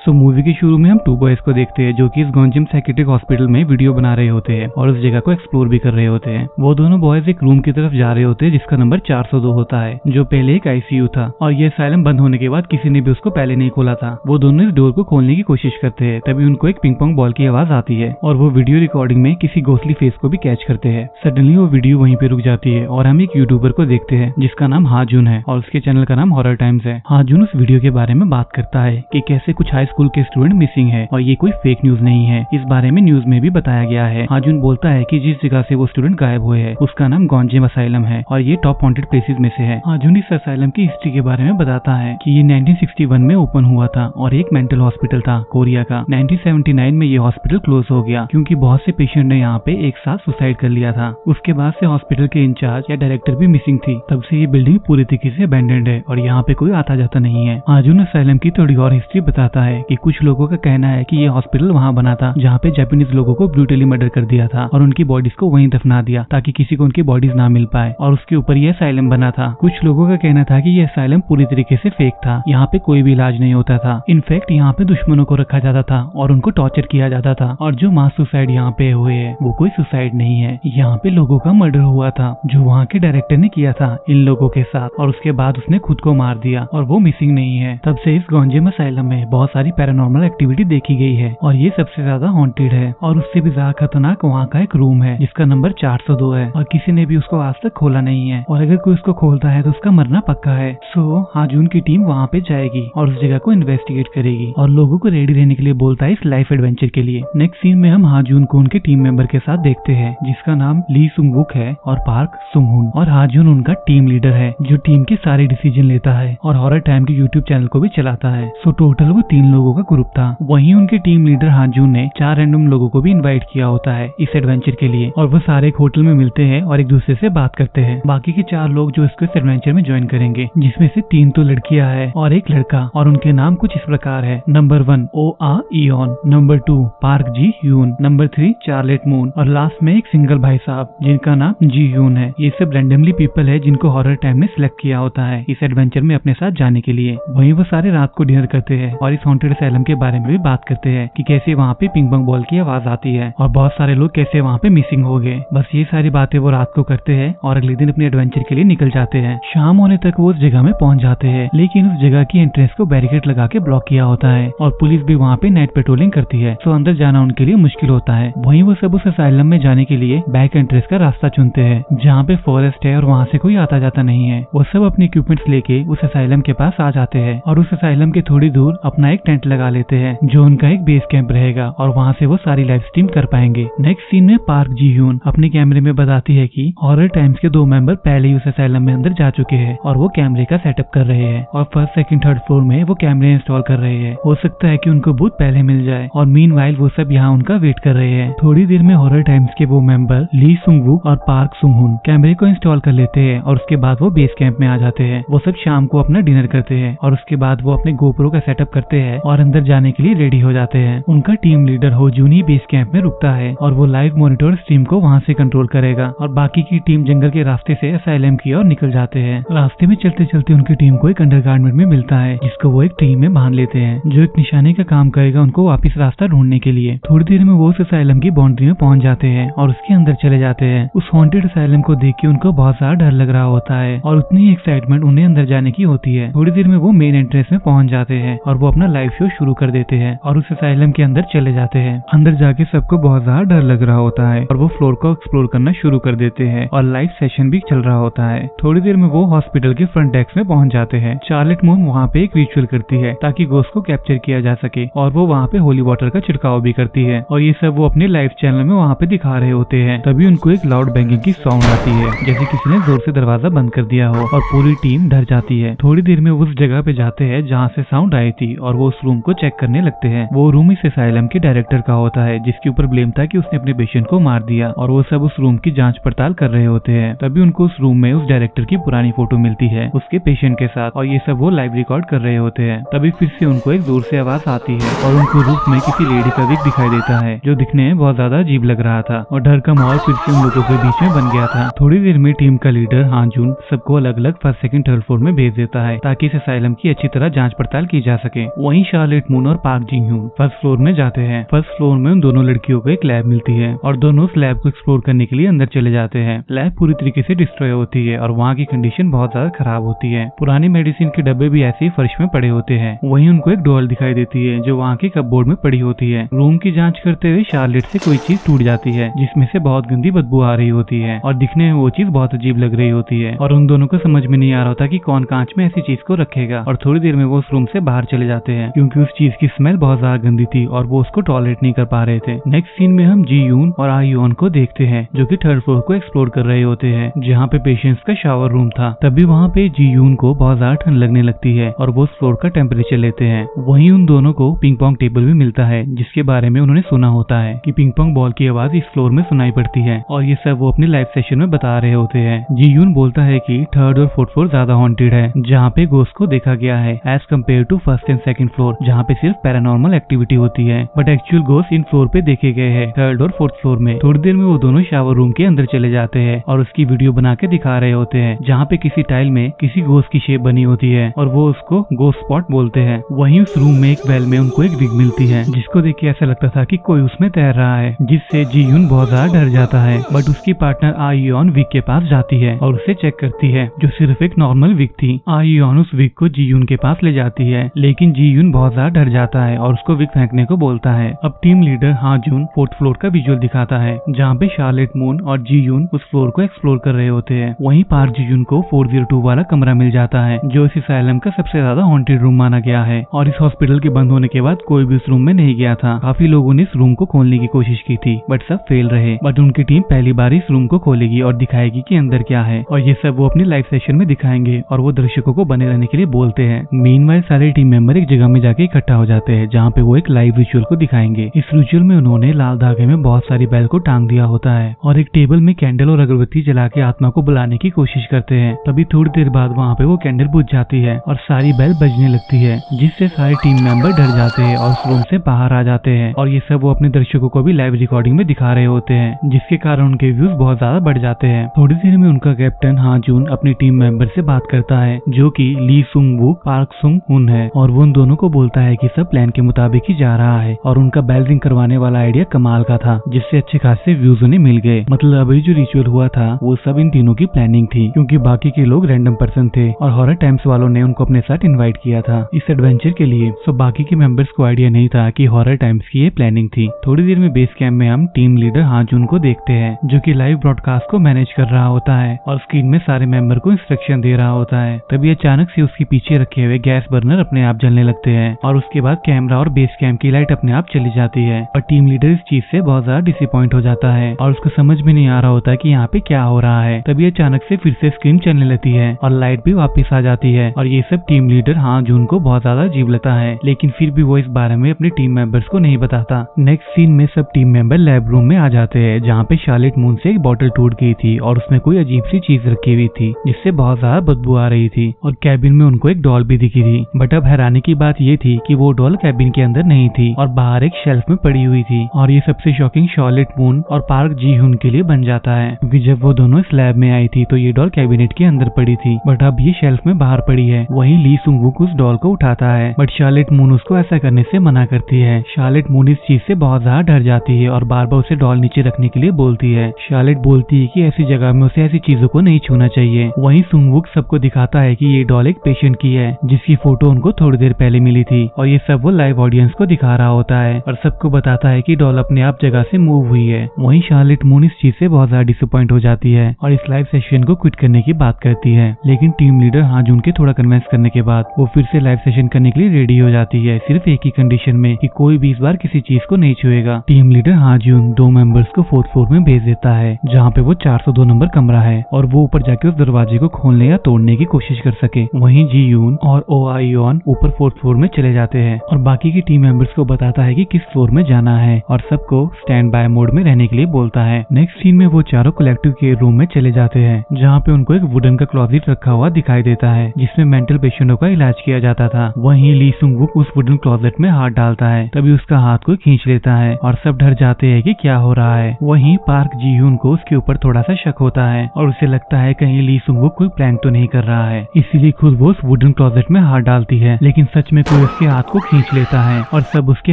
सो movie के शुरू में हम 2 बॉयज को देखते हैं जो कि इस गॉन्जिम साइकेट्रिक हॉस्पिटल में वीडियो बना रहे होते हैं और उस जगह को एक्सप्लोर भी कर रहे होते हैं। वो दोनों बॉयज एक रूम की तरफ जा रहे होते हैं जिसका नंबर 402 होता है, जो पहले एक आईसीयू था और ये असाइलम बंद होने के बाद किसी ने भी उसको पहले नहीं खोला था। वो दोनों इस डोर को खोलने की कोशिश करते हैं, तभी उनको एक पिंग पोंग बॉल की आवाज आती है और वो वीडियो रिकॉर्डिंग में किसी घोस्टली फेस को भी कैच करते हैं। सडनली वो वीडियो वहीं पे रुक जाती है और हम एक यूट्यूबर को देखते हैं जिसका नाम हाजून है और उसके चैनल का नाम हॉरर टाइम्स है। हाजून उस वीडियो के बारे में बात करता है कि कैसे कुछ हाई स्कूल के स्टूडेंट मिसिंग है और ये कोई फेक न्यूज नहीं है, इस बारे में न्यूज में भी बताया गया है। हाजून बोलता है कि जिस जगह से वो स्टूडेंट गायब हुए हैं उसका नाम गॉन्जिम असाइलम है और ये टॉप वांटेड प्लेसेस में से है। हाजून इस असाइलम की हिस्ट्री के बारे में बताता है कि ये 1961 में ओपन हुआ था और एक मेंटल हॉस्पिटल था कोरिया का। 1979 में ये हॉस्पिटल क्लोज हो गया क्योंकि बहुत से पेशेंट ने यहाँ पे एक साथ सुसाइड कर लिया था। उसके बाद से हॉस्पिटल के इंचार्ज या डायरेक्टर भी मिसिंग थी, तब से ये बिल्डिंग पूरी तरीके से अबैंडन्ड है और यहाँ पे कोई आता जाता नहीं है। हाजून असाइलम की थोड़ी और हिस्ट्री बताता है कि कुछ लोगों का कहना है कि ये हॉस्पिटल वहाँ बना था जहाँ पे जापानीज लोगों को ब्रूटली मर्डर कर दिया था और उनकी बॉडीज को वहीं दफना दिया ताकि किसी को उनकी बॉडीज ना मिल पाए, और उसके ऊपर ये असाइलम बना था। कुछ लोगों का कहना था कि ये असाइलम पूरी तरीके से फेक था, यहाँ पे कोई भी इलाज नहीं होता था। इनफैक्ट यहाँ पे दुश्मनों को रखा जाता था और उनको टॉर्चर किया जाता था, और जो मास सुसाइड यहाँ पे हुए है वो कोई सुसाइड नहीं है, यहाँ पे लोगों का मर्डर हुआ था जो वहाँ के डायरेक्टर ने किया था इन लोगों के साथ, और उसके बाद उसने खुद को मार दिया और वो मिसिंग नहीं है। तब से इस गॉन्जिम असाइलम में बहुत सारी पैरानॉर्मल एक्टिविटी देखी गई है और ये सबसे ज्यादा हॉन्टेड है, और उससे भी ज्यादा खतरनाक वहाँ का एक रूम है जिसका नंबर 402 है और किसी ने भी उसको आज तक खोला नहीं है, और अगर कोई उसको खोलता है तो उसका मरना पक्का है। सो हाजून की टीम वहाँ पे जाएगी और उस जगह को इन्वेस्टिगेट करेगी और लोगों को रेडी रहने के लिए बोलता है इस लाइफ एडवेंचर के लिए। नेक्स्ट सीन में हम हाजून को उनके टीम मेंबर के साथ देखते हैं जिसका नाम ली सुंगवुक है और पार्क सुंगहुन, और हाजून उनका टीम लीडर है जो टीम के सारे डिसीजन लेता है और हॉरर टाइम के यूट्यूब चैनल को भी चलाता है। सो टोटल वो 3 लोगों का ग्रुप था। वहीं उनके टीम लीडर हाजून ने 4 रैंडम लोगों को भी इनवाइट किया होता है इस एडवेंचर के लिए, और वो सारे एक होटल में मिलते हैं और एक दूसरे से बात करते हैं। बाकी के 4 लोग जो इसको इस एडवेंचर में ज्वाइन करेंगे, जिसमें से 3 तो लड़कियां है और एक लड़का, और उनके नाम कुछ इस प्रकार है। नंबर 1 ओआ इयोन, नंबर 2 पार्क जी ह्यून, नंबर 3 चार्लेट मून, और लास्ट में एक सिंगल भाई साहब जिनका नाम जी ह्यून है। ये सब रैंडमली पीपल है जिनको हॉरर टाइम ने सिलेक्ट किया होता है इस एडवेंचर में अपने साथ जाने के लिए। वहीं वो सारे रात को डिनर करते हैं और इस हॉन्टेड असाइलम के बारे में भी बात करते हैं कि कैसे वहाँ पे पिंग पोंग बॉल की आवाज आती है और बहुत सारे लोग कैसे वहाँ पे मिसिंग हो गए। बस ये सारी बातें वो रात को करते हैं और अगले दिन अपने एडवेंचर के लिए निकल जाते हैं। शाम होने तक वो उस जगह में पहुंच जाते हैं, लेकिन उस जगह की एंट्रेंस को बैरिकेड लगा के ब्लॉक किया होता है और पुलिस भी वहाँ पे नाइट पेट्रोलिंग करती है, तो अंदर जाना उनके लिए मुश्किल होता है। वहीं वो सब उस असाइलम में जाने के लिए बैक एंट्रेंस का रास्ता चुनते हैं जहाँ पे फॉरेस्ट है और वहाँ से कोई आता जाता नहीं है। वो सब अपने इक्विपमेंट्स लेके उस असाइलम के पास आ जाते हैं और उस असाइलम के थोड़ी दूर अपना एक टेंट लगा लेते हैं जो उनका एक बेस कैंप रहेगा, और वहाँ से वो सारी लाइव स्ट्रीम कर पाएंगे। नेक्स्ट सीन में पार्क जी ह्यून अपने कैमरे में बताती है कि हॉरर टाइम्स के 2 मेंबर पहले ही उस असाइलम में अंदर जा चुके हैं और वो कैमरे का सेटअप कर रहे हैं और फर्स्ट सेकंड थर्ड फ्लोर में वो कैमरे इंस्टॉल कर रहे हैं। हो सकता है कि उनको भूत पहले मिल जाए, और मीनवाइल वो सब यहाँ उनका वेट कर रहे हैं। थोड़ी देर में हॉरर टाइम्स के वो मेंबर ली सुंगवुक और पार्क सुंगहुन कैमरे को इंस्टॉल कर लेते हैं और उसके बाद वो बेस कैंप में आ जाते हैं। वो सब शाम को अपना डिनर करते हैं और उसके बाद वो अपने गोप्रो का सेटअप करते हैं और अंदर जाने के लिए रेडी हो जाते हैं। उनका टीम लीडर होजून ही बेस कैंप में रुकता है और वो लाइव मॉनिटर स्ट्रीम को वहाँ से कंट्रोल करेगा, और बाकी की टीम जंगल के रास्ते से असाइलम की ओर निकल जाते हैं। रास्ते में चलते चलते उनकी टीम को एक अंडरगारमेंट में मिलता है जिसको वो एक ट्री में बांध लेते हैं जो एक निशाने का काम करेगा उनको वापस रास्ता ढूंढने के लिए। थोड़ी देर में वो उस असाइलम की बाउंड्री में पहुंच जाते हैं और उसके अंदर चले जाते हैं। उस हॉन्टेड असाइलम को देख के उनको बहुत सारा डर लग रहा होता है और उतनी एक्साइटमेंट उन्हें अंदर जाने की होती है। थोड़ी देर में वो मेन एंट्रेंस में पहुंच जाते हैं और वो अपना लाइव शो शुरू कर देते हैं और उस असाइलम के अंदर चले जाते हैं। अंदर जाके सबको बहुत ज्यादा डर लग रहा होता है और वो फ्लोर को एक्सप्लोर करना शुरू कर देते हैं और लाइव सेशन भी चल रहा होता है। थोड़ी देर में वो हॉस्पिटल के फ्रंट डेस्क में पहुंच जाते हैं। चार्लेट मून वहाँ पे एक रिचुअल करती है ताकि गोस्ट को कैप्चर किया जा सके, और वो वहाँ पे होली वाटर का छिड़काव भी करती है, और ये सब वो अपने लाइव चैनल में वहाँ पे दिखा रहे होते हैं। तभी उनको एक लाउड बैंगिंग की साउंड आती है जैसे किसी ने जोर से दरवाजा बंद कर दिया हो, और पूरी टीम डर जाती है। थोड़ी देर में वो उस जगह पे जाते हैं जहाँ से साउंड आई थी और वो उस रूम को चेक करने लगते हैं। वो रूम इस असाइलम के डायरेक्टर का होता है जिसके ऊपर ब्लेम था कि उसने अपने पेशेंट को मार दिया, और वो सब उस रूम की जांच पड़ताल कर रहे होते हैं। तभी उनको उस रूम में उस डायरेक्टर की पुरानी फोटो मिलती है उसके पेशेंट के साथ, और ये सब वो लाइव रिकॉर्ड कर रहे होते हैं। तभी फिर से उनको एक जोर से आवाज आती है और उनको रूफ में किसी लेडी का विग दिखाई देता है जो दिखने में बहुत ज्यादा अजीब लग रहा था, और डर का माहौल फिर से उन लोगों के बीच में बन गया था। थोड़ी देर में टीम का लीडर हाजून सबको अलग अलग फर्स्ट सेकंड थर्ड फ्लोर में भेज देता है ताकि इस असाइलम की अच्छी तरह जांच पड़ताल की जा सके। वहीं शार्लेट मून और पार्क जी ह्यून फर्स्ट फ्लोर में जाते हैं। फर्स्ट फ्लोर में उन दोनों लड़कियों को एक लैब मिलती है और दोनों उस लैब को एक्सप्लोर करने के लिए अंदर चले जाते हैं। लैब पूरी तरीके से डिस्ट्रॉय होती है और वहाँ की कंडीशन बहुत ज्यादा खराब होती है। पुरानी मेडिसिन के डब्बे भी ऐसे ही फर्श में पड़े होते हैं। वहीं उनको एक डॉल दिखाई देती है जो वहाँ के कपबोर्ड में पड़ी होती है। रूम की जांच करते हुए शार्लेट से कोई चीज टूट जाती है जिसमें से बहुत गंदी बदबू आ रही होती है और दिखने में वो चीज बहुत अजीब लग रही होती है और उन दोनों को समझ में नहीं आ रहा होता कि कौन कांच में ऐसी चीज को रखेगा। और थोड़ी देर में वो उस रूम से बाहर चले जाते हैं क्योंकि उस चीज की स्मेल बहुत ज्यादा गंदी थी और वो उसको टॉलरेट नहीं कर पा रहे थे। नेक्स्ट सीन में हम जी यून और आई योन को देखते हैं जो कि थर्ड फ्लोर को एक्सप्लोर कर रहे होते हैं जहाँ पे पेशेंट्स का शावर रूम था। तभी वहाँ पे जी यून को बहुत ज्यादा ठंड लगने लगती है और वो फ्लोर का टेम्परेचर लेते हैं। वहीं उन दोनों को पिंग पोंग टेबल भी मिलता है जिसके बारे में उन्होंने सुना होता है कि पिंग पोंग बॉल की आवाज इस फ्लोर में सुनाई पड़ती है और ये सब वो अपने लाइव सेशन में बता रहे होते हैं। जी यून बोलता है कि थर्ड और फोर्थ फ्लोर ज्यादा हॉन्टेड है जहाँ पे गोस्ट को देखा गया है as compare to first and second floor जहाँ पे सिर्फ पैरानॉर्मल एक्टिविटी होती है, but actual ghost in floor पे देखे गए हैं थर्ड और फोर्थ फ्लोर में। थोड़ी देर में वो दोनों शावर रूम के अंदर चले जाते हैं और उसकी वीडियो बना के दिखा रहे होते हैं जहाँ पे किसी टाइल में किसी गोस्ट की शेप बनी होती है और वो उसको गोस्ट स्पॉट बोलते हैं। वहीं उस रूम में एक वेल में उनको एक विग मिलती है जिसको देख के ऐसा लगता था कि कोई उसमें तैर रहा है जिससे जी यून बहुत ज्यादा डर जाता है। बट उसकी पार्टनर आई योन विग के पास जाती है और उसे चेक करती है जो सिर्फ एक नॉर्मल विग थी। आई योन उस विग को जी यून के पास ले जाती है लेकिन जी यून बहुत ज्यादा डर जाता है और उसको विग फेंकने को बोलता है। अब टीम लीडर हा जून फोर्थ फ्लोर का विजुअल दिखाता है जहाँ पे शार्लेट मून और जी यून उस फ्लोर को एक्सप्लोर कर रहे होते हैं। वहीं पार्क जी यून को 402 वाला कमरा मिल जाता है जो इस असylum का सबसे ज्यादा हॉन्टेड रूम माना गया है और इस हॉस्पिटल के बंद होने के बाद कोई भी उस रूम में नहीं गया था। काफी लोगों ने इस रूम को खोलने की कोशिश की थी बट सब फेल रहे। बट उनकी टीम पहली बार इस रूम को खोलेगी और दिखाएगी कि अंदर क्या है और ये सब वो अपने लाइव सेशन में दिखाएंगे और वो दर्शकों को बने रहने के लिए बोलते हैं। मीनवाइल सारे टीम मेंबर एक जगह में जाके इकट्ठा हो जाते हैं जहाँ पे वो एक लाइव रिचुअल को दिखाएंगे। इस रिचुअल में उन्होंने लाल धागे में बहुत सारी बैल को टांग दिया होता है और एक टेबल में कैंडल और अगरबत्ती जला के आत्मा को बुलाने की कोशिश करते हैं। तभी थोड़ी देर बाद वहाँ पे वो कैंडल बुझ जाती है और सारी बैल बजने लगती है जिससे सारे टीम मेंबर डर जाते हैं और उस रूम से बाहर आ जाते हैं और ये सब वो अपने दर्शकों को भी लाइव रिकॉर्डिंग में दिखा रहे होते हैं जिसके कारण उनके व्यूज बहुत ज्यादा बढ़ जाते हैं। थोड़ी देर में उनका कैप्टन हा जून अपनी टीम मेंबर से बात करता है जो कि ली सुंग वुक पार्क सुंग हुन है और वो उन दोनों को बोलता है कि सब प्लान के मुताबिक ही जा रहा है और उनका बेल रिंग करवाने वाला आइडिया कमाल का था जिससे अच्छे खासे व्यूज उन्हें मिल गए। मतलब अभी जो रिचुअल हुआ था वो सब इन तीनों की प्लानिंग थी क्योंकि बाकी के लोग रैंडम पर्सन थे और हॉरर टाइम्स वालों ने उनको अपने साथ इन्वाइट किया था इस एडवेंचर के लिए। सो बाकी के मेंबर्स को आइडिया नहीं था कि हॉरर टाइम्स की ये प्लानिंग थी। थोड़ी देर में बेस कैंप में हम टीम लीडर हा जून को देखते हैं जो कि लाइव ब्रॉडकास्ट को मैनेज कर रहा होता है और स्क्रीन में सारे मेंबर को इंस्ट्रक्शन दे रहा होता है। तभी अचानक से उसके पीछे रखे हुए गैस बर्नर अपने आप जलने लगते हैं और उसके बाद कैमरा और बेस कैंप की लाइट अपने आप चली जाती है और टीम लीडर इस चीज से बहुत ज्यादा डिसअपॉइंट हो जाता है और उसको समझ में नहीं आ रहा होता कि यहाँ पे क्या हो रहा है। तभी अचानक से फिर से स्क्रीन चलने लगती है और लाइट भी वापस आ जाती है और ये सब टीम लीडर हा जून को बहुत ज्यादा अजीब लगता है लेकिन फिर भी वो इस बारे में अपने टीम मेंबर्स को नहीं बताता। नेक्स्ट सीन में सब टीम मेंबर लैब रूम में आ जाते हैं जहाँ पे शार्लेट मून से एक बॉटल टूट गई थी और उसमें कोई अजीब सी चीज रखी हुई थी जिससे बहुत ज्यादा बदबू आ रही थी और कैबिन में उनको एक डॉल भी दिखी थी। बट अब हैरानी की बात ये थी कि वो डॉल कैबिन के अंदर नहीं थी और बाहर एक शेल्फ में पड़ी हुई थी और ये सबसे शॉकिंग शार्लेट मून और पार्क जी हुन के लिए बन जाता है क्योंकि जब वो दोनों इस लैब में आई थी तो ये डॉल कैबिनेट के अंदर पड़ी थी बट अब ये शेल्फ में बाहर पड़ी है। वहीं ली सुंग वुक उस डॉल को उठाता है बट शार्लेट मून उसको ऐसा करने से मना करती है। शार्लेट मून इस चीज से बहुत ज्यादा डर जाती है और बार बार उसे डॉल नीचे रखने के लिए बोलती है। शार्लेट बोलती है कि ऐसी जगह में उसे ऐसी चीजों को नहीं छूना चाहिए। वहीं सुंग वुक सबको दिखाता है कि ये डॉल एक पेशेंट की है जिसकी फोटो उनको थोड़ी देर पहले मिली थी और ये सब वो लाइव ऑडियंस को दिखा रहा होता है और सबको बताता है कि डॉल अपने आप जगह से मूव हुई है। वहीं शार्लेट मून इस चीज से बहुत ज्यादा डिसअपॉइंट हो जाती है और इस लाइव सेशन को क्विट करने की बात करती है लेकिन टीम लीडर हा जून के थोड़ा कन्विंस करने के बाद वो फिर से लाइव सेशन करने के लिए रेडी हो जाती है सिर्फ एक ही कंडीशन में कि कोई भी इस बार किसी चीज को नहीं छुएगा। टीम लीडर हा जून 2 मेंबर्स को 4th फ्लोर में भेज देता है जहाँ पे वो 402 नंबर कमरा है और वो ऊपर जाके उस दरवाजे को खोलने या तोड़ने की कोशिश कर सके। वहीं जी यून और ओ आई योन ऊपर 4th फ्लोर में चले जाते हैं और बाकी की टीम मेंबर्स को बताता है कि किस फ्लोर में जाना है और सबको स्टैंड बाय मोड में रहने के लिए बोलता है। नेक्स्ट सीन में वो चारों कलेक्टिव केयर रूम में चले जाते हैं जहाँ पे उनको एक वुडन का क्लोजेट रखा हुआ दिखाई देता है जिसमें मेंटल पेशेंटों का इलाज किया जाता था। वहीं ली सुंग वुक उस वुडन क्लोजेट में हाथ डालता है तभी उसका हाथ को खींच लेता है और सब डर जाते हैं कि क्या हो रहा है। वहीं पार्क जी ह्यून को उसके ऊपर थोड़ा सा शक होता है और उसे लगता है कहीं ली सुंग वुक कोई प्लान तो नहीं कर रहा है, इसीलिए खुद वो उस वुडन क्लोजेट में हाथ डालती है लेकिन सच में कोई बॉयज के हाथ को खींच लेता है और सब उसके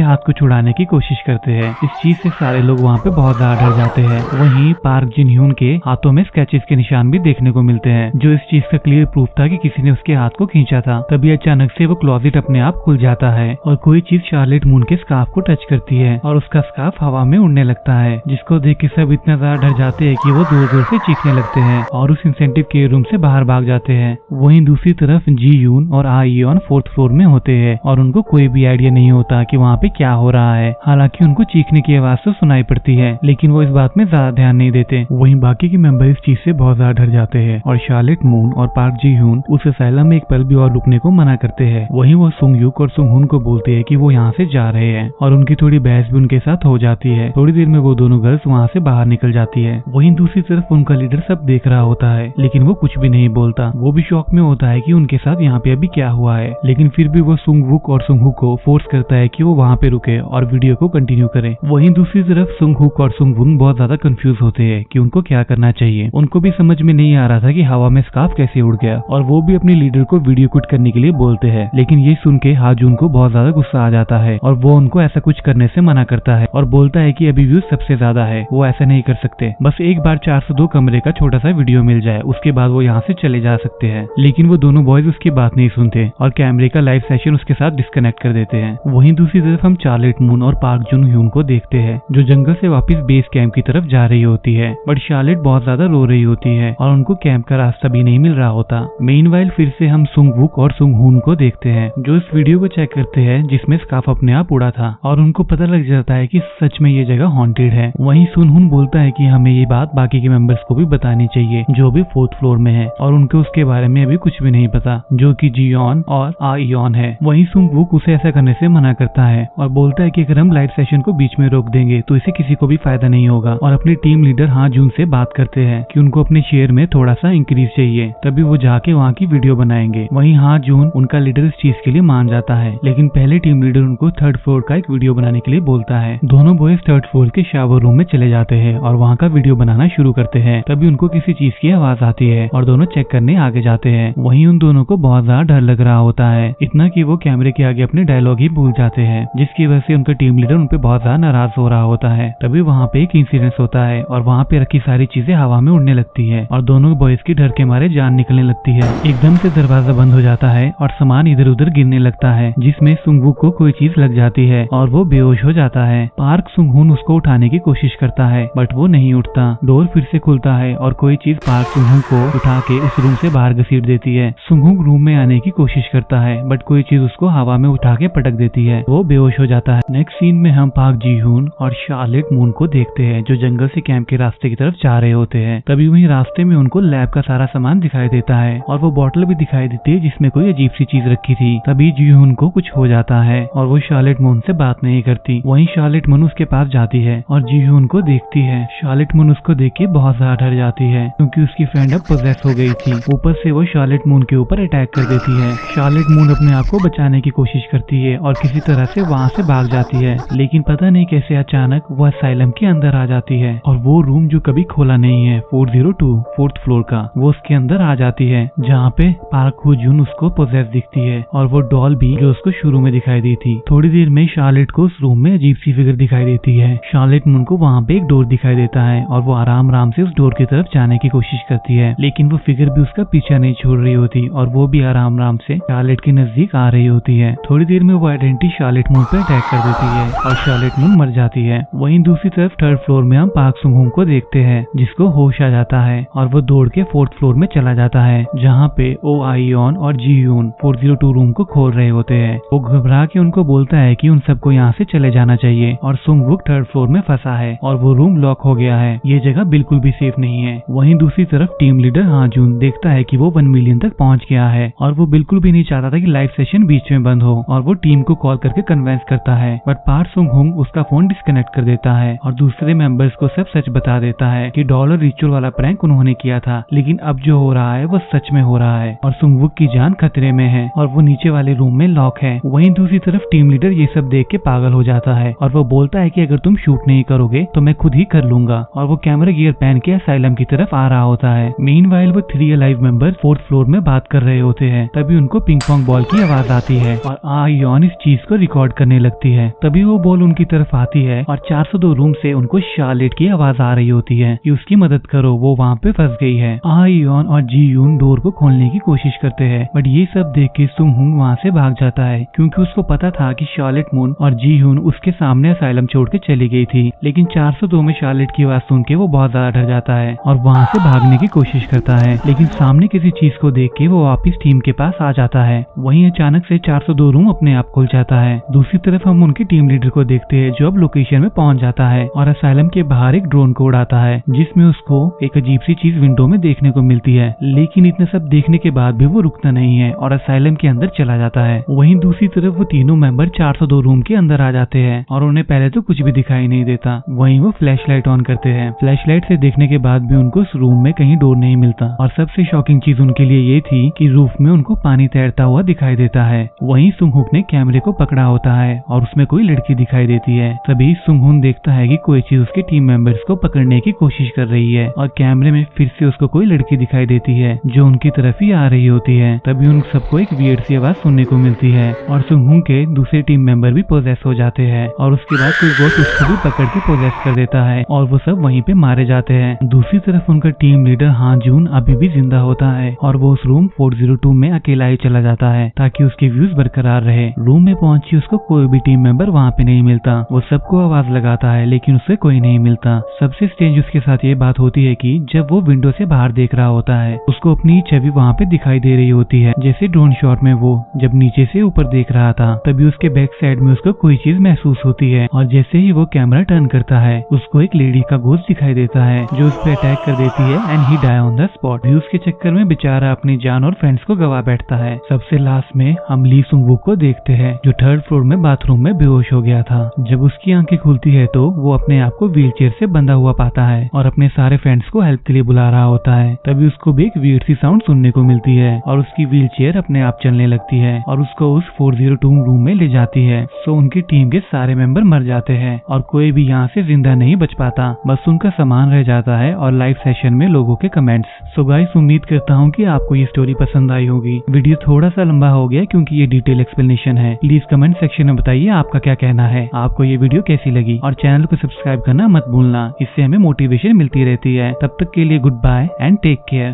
हाथ को छुड़ाने की कोशिश करते हैं। इस चीज से सारे लोग वहाँ पे बहुत ज्यादा डर जाते हैं। वहीं पार्क जिन ह्यून के हाथों में स्केचेस के निशान भी देखने को मिलते हैं, जो इस चीज का क्लियर प्रूफ था कि किसी ने उसके हाथ को खींचा था। तभी अचानक से वो क्लोजेट अपने आप खुल जाता है और कोई चीज शार्लेट मून के स्कार्फ को टच करती है और उसका स्कार्फ हवा में उड़ने लगता है, जिसको देख के सब इतना ज्यादा डर जाते हैं कि वो जोर जोर से चीखने लगते हैं और उस इंसेंटिव के रूम से बाहर भाग जाते हैं। वहीं दूसरी तरफ जी यून और आ ईयॉन 4th फ्लोर में होते हैं और उनको कोई भी आइडिया नहीं होता कि वहाँ पे क्या हो रहा है। हालांकि उनको चीखने की आवाज तो सुनाई पड़ती है, लेकिन वो इस बात में ज्यादा ध्यान नहीं देते। वहीं बाकी के मेंबर इस चीज से बहुत ज्यादा डर जाते हैं और शार्लेट मून और पार्क जी ह्यून उस असाइलम में एक पल भी और रुकने को मना करते हैं। वहीं वो सुंग युक और सुंग हुन को बोलते हैं कि वो यहाँ से जा रहे हैं और उनकी थोड़ी बहस भी उनके साथ हो जाती है। थोड़ी देर में वो दोनों गर्ल्स वहाँ से बाहर निकल जाती है। वहीं दूसरी तरफ उनका लीडर सब देख रहा होता है, लेकिन वो कुछ भी नहीं बोलता। वो भी शॉक में होता है कि उनके साथ यहाँ पे अभी क्या हुआ है, लेकिन फिर भी वो सुंग वुक और सुंग हुक को फोर्स करता है कि वो वहाँ पे रुके और वीडियो को कंटिन्यू करे। वहीं दूसरी तरफ सुंग हुक और सुंग वुन बहुत ज्यादा कंफ्यूज होते हैं कि उनको क्या करना चाहिए। उनको भी समझ में नहीं आ रहा था कि हवा में स्कार्फ कैसे उड़ गया और वो भी अपने लीडर को वीडियो क्विट करने के लिए बोलते हैं, लेकिन ये सुन के हाजून को बहुत ज्यादा गुस्सा आ जाता है और वो उनको ऐसा कुछ करने से मना करता है और बोलता है कि अभी व्यूज सबसे ज्यादा है, वो ऐसा नहीं कर सकते। बस एक बार 402 कमरे का छोटा सा वीडियो मिल जाए, उसके बाद वो यहाँ से चले जा सकते हैं। लेकिन वो दोनों बॉयज उसकी बात नहीं सुनते और कैमरे का लाइव सेशन उसके साथ डिस्कनेक्ट कर देते हैं। वहीं दूसरी तरफ हम शार्लेट मून और पार्क जुन ह्यून को देखते हैं, जो जंगल से वापस बेस कैंप की तरफ जा रही होती है। बट शार्लेट बहुत ज्यादा रो रही होती है और उनको कैंप का रास्ता भी नहीं मिल रहा होता। मेनवाइल फिर से हम सुंग वुक और सुंग हुन को देखते हैं, जो इस वीडियो को चेक करते हैं जिसमें स्कार्फ अपने आप उड़ा था और उनको पता लग जाता है कि सच में ये जगह हॉन्टेड है। वहीं सुन हुन बोलता है कि हमें ये बात बाकी के मेंबर्स को भी बतानी चाहिए जो भी 4th फ्लोर में है और उनको उसके बारे में अभी कुछ भी नहीं पता, जो कि जियोन और आ ईयॉन है। वहीं सुंग वुक उसे ऐसा करने से मना करता है और बोलता है कि अगर हम लाइव सेशन को बीच में रोक देंगे तो इसे किसी को भी फायदा नहीं होगा और अपनी टीम लीडर हा जून से बात करते हैं कि उनको अपने शेयर में थोड़ा सा इंक्रीज चाहिए, तभी वो जाके वहाँ की वीडियो बनाएंगे। वहीं हा जून उनका लीडर इस चीज के लिए मान जाता है, लेकिन पहले टीम लीडर उनको 3rd फ्लोर का एक वीडियो बनाने के लिए बोलता है। दोनों बॉयज 3rd फ्लोर के शावर रूम में चले जाते हैं और वहाँ का वीडियो बनाना शुरू करते हैं। तभी उनको किसी चीज की आवाज आती है और दोनों चेक करने आगे जाते हैं। वहीं उन दोनों को बहुत ज्यादा डर लग रहा होता है, इतना कि वो कैमरे के आगे अपने डायलॉग ही भूल जाते हैं, जिसकी वजह से उनका टीम लीडर उन पे बहुत ज्यादा नाराज हो रहा होता है। तभी वहाँ पे एक इंसिडेंस होता है और वहाँ पे रखी सारी चीजें हवा में उड़ने लगती है और दोनों बॉयज की डर के मारे जान निकलने लगती है। एकदम से दरवाजा बंद हो जाता है और सामान इधर उधर गिरने लगता है, जिसमें सुंगवुक को कोई चीज लग जाती है और वो बेहोश हो जाता है। पार्क सुंगहुन उसको उठाने की कोशिश करता है, बट वो नहीं उठता। डोर फिर से खुलता है और कोई चीज पार्क सुंगहुन को उठा के उस रूम से बाहर घसीट देती है। सुंगहुन रूम में आने की कोशिश करता है, बट कोई चीज उसको हवा में उठा के पटक देती है, वो बेहोश हो जाता है। नेक्स्ट सीन में हम पार्क जी ह्यून और शार्लेट मून को देखते हैं, जो जंगल से कैंप के रास्ते की तरफ जा रहे होते हैं। तभी वहीं रास्ते में उनको लैब का सारा सामान दिखाई देता है और वो बोतल भी दिखाई देती है जिसमें कोई अजीब सी चीज रखी थी। तभी जी ह्यून को कुछ हो जाता है और वो शार्लेट मून से बात नहीं करती। वहीं शार्लेट मून उसके पास जाती है और जी ह्यून को देखती है। शार्लेट मून उसको देख के बहुत ज्यादा डर जाती है, क्योंकि उसकी फ्रेंड अब पोजेस हो गई थी। ऊपर से वो शार्लेट मून के ऊपर अटैक कर देती है। शार्लेट मून अपने आप को बचाने की कोशिश करती है और किसी तरह से वहाँ से भाग जाती है, लेकिन पता नहीं कैसे अचानक वो असाइलम के अंदर आ जाती है और वो रूम जो कभी खोला नहीं है 402 4th फ्लोर का, वो उसके अंदर आ जाती है, जहाँ पे पार्क हो जून उसको पोजेस दिखती है और वो डॉल भी जो उसको शुरू में दिखाई दी थी। थोड़ी देर में शार्लेट को उस रूम में अजीब सी फिगर दिखाई देती है। शार्लेट मून को वहाँ पे एक डोर दिखाई देता है और वो आराम आराम से उस डोर की तरफ जाने की कोशिश करती है, लेकिन वो फिगर भी उसका पीछा नहीं छोड़ रही होती और वो भी आराम आराम से शार्लेट के नजदीक आ रही होती है। थोड़ी देर में वो आइडेंटिटी शार्लेट मून पे अटैक कर देती है और शार्लेट मून मर जाती है। वहीं दूसरी तरफ 3rd फ्लोर में हम पार्क सुंगहुन को देखते हैं, जिसको होश आ जाता है और वो दौड़ के 4th फ्लोर में चला जाता है, जहाँ पे ओ आईयॉन और जी ह्यून 402 रूम को खोल रहे होते हैं। वो घबरा के उनको बोलता है कि उन सबको यहाँ से चले जाना चाहिए और सुंगवुक 3rd फ्लोर में फंसा है और वो रूम लॉक हो गया है, ये जगह बिल्कुल भी सेफ नहीं है। वहीं दूसरी तरफ टीम लीडर हाजून देखता है कि वो 1 मिलियन तक पहुंच गया है और वो बिल्कुल भी नहीं चाहता था कि लाइव सेशन बीच में बंद हो और वो टीम को कॉल करके कन्विंस करता है, बट पार्क सुंगहुन उसका फोन डिस्कनेक्ट कर देता है और दूसरे मेंबर्स को सब सच बता देता है कि डॉलर रिचुअल वाला प्रैंक उन्होंने किया था, लेकिन अब जो हो रहा है वो सच में हो रहा है और सुंगवुक की जान खतरे में है और वो नीचे वाले रूम में लॉक है। वहीं दूसरी तरफ टीम लीडर ये सब देख के पागल हो जाता है और वो बोलता है कि अगर तुम शूट नहीं करोगे तो मैं खुद ही कर लूंगा, और वो कैमरा गियर पहन के असाइलम की तरफ आ रहा होता है। मीनवाइल वो 3 अलाइव मेंबर 4th फ्लोर में बात कर रहे होते हैं। तभी उनको पिंग पोंग बॉल की आवाज आती है और आयोन इस चीज को रिकॉर्ड करने लगती है। तभी वो बॉल उनकी तरफ आती है और 402 रूम से उनको शार्लेट की आवाज आ रही होती है कि उसकी मदद करो, वो वहाँ पे फंस गई है। आयोन और जी यून डोर को खोलने की कोशिश करते हैं, बट ये सब देख के सुंग हुंग वहाँ से भाग जाता है क्योंकि उसको पता था कि शार्लेट मून और जी यून उसके सामने असाइलम छोड़ के चली गई थी। लेकिन 402 में शार्लेट की आवाज सुन के वो बहुत ज्यादा डर जाता है और वहाँ से भागने की कोशिश करता है, लेकिन सामने किसी चीज को देख के वो वापिस टीम के पास आ जाता है। वहीं अचानक से 402 रूम अपने आप खुल जाता है। दूसरी तरफ हम उनके टीम लीडर को देखते हैं जो अब लोकेशन में पहुंच जाता है और असाइलम के बाहर एक ड्रोन को उड़ाता है जिसमें उसको एक अजीब सी चीज विंडो में देखने को मिलती है। लेकिन इतना सब देखने के बाद भी वो रुकता नहीं है और असाइलम के अंदर चला जाता है। वहीं दूसरी तरफ वो तीनों मेंबर 402 रूम के अंदर आ जाते हैं और उन्हें पहले तो कुछ भी दिखाई नहीं देता। वहीं वो फ्लैश लाइट ऑन करते हैं। फ्लैश लाइट से देखने के बाद भी उनको उस रूम में कहीं डोर नहीं मिलता और सबसे शॉकिंग चीज उनके लिए ये थी कि रूफ में उनको पानी तैरता हुआ दिखाई देता है। वहीं सुंगहुक ने कैमरे को पकड़ा होता है और उसमें कोई लड़की दिखाई देती है। तभी सुंगहुन देखता है कि कोई चीज उसके टीम मेंबर्स को पकड़ने की कोशिश कर रही है और कैमरे में फिर से उसको कोई लड़की दिखाई देती है जो उनकी तरफ ही आ रही होती है। तभी उन सबको एक वियर्ड सी आवाज सुनने को मिलती है और सुंगहुन के दूसरे टीम मेंबर भी पोजेस हो जाते हैं और उसके बाद कोई गोस्ट उसको भी पकड़ के पोजेस कर देता है और वो सब वहीं पे मारे जाते हैं। दूसरी तरफ उनका टीम लीडर हां जून अभी भी जिंदा होता है और वो उस रूम 402 में अकेला ही चला जाता है ताकि उसके व्यूज बरकरार रहे। रूम में पहुंची उसको कोई भी टीम मेंबर वहाँ पे नहीं मिलता। वो सबको आवाज लगाता है लेकिन उससे कोई नहीं मिलता। सबसे स्ट्रेंज उसके साथ ये बात होती है कि जब वो विंडो से बाहर देख रहा होता है उसको अपनी छवि वहाँ पे दिखाई दे रही होती है, जैसे ड्रोन शॉट में वो जब नीचे से ऊपर देख रहा था। तभी उसके बैक साइड में उसको कोई चीज महसूस होती है और जैसे ही वो कैमरा टर्न करता है उसको एक लेडी का घोस्ट दिखाई देता है जो उस पर अटैक कर देती है and he die on the spot. Views के चक्कर में बेचारा अपनी जान और फ्रेंड्स को गवा बैठता है। सबसे लास्ट में हम ली सुंगवुक को देखते हैं जो 3rd फ्लोर में बाथरूम में बेहोश हो गया था। जब उसकी आंखें खुलती है तो वो अपने आप को व्हीलचेयर से बंधा हुआ पाता है और अपने सारे फ्रेंड्स को हेल्प के लिए बुला रहा होता है। तभी उसको भी एक वियर्ड सी साउंड सुनने को मिलती है और उसकी व्हीलचेयर अपने आप चलने लगती है और उसको उस 402 रूम में ले जाती है। सो उनकी टीम के सारे मेंबर मर जाते हैं और कोई भी यहाँ से जिंदा नहीं बच पाता, बस उनका सामान रह जाता है और लाइव सेशन में लोगों के कमेंट्स। सो गाइस, उम्मीद करता हूँ कि आपको ये स्टोरी पसंद आई होगी। वीडियो थोड़ा सा लंबा हो गया क्योंकि ये डिटेल एक्सप्लेनेशन है। प्लीज कमेंट सेक्शन में बताइए आपका क्या कहना है, आपको ये वीडियो कैसी लगी और चैनल को सब्सक्राइब करना मत भूलना, इससे हमें मोटिवेशन मिलती रहती है। तब तक के लिए goodbye and take care.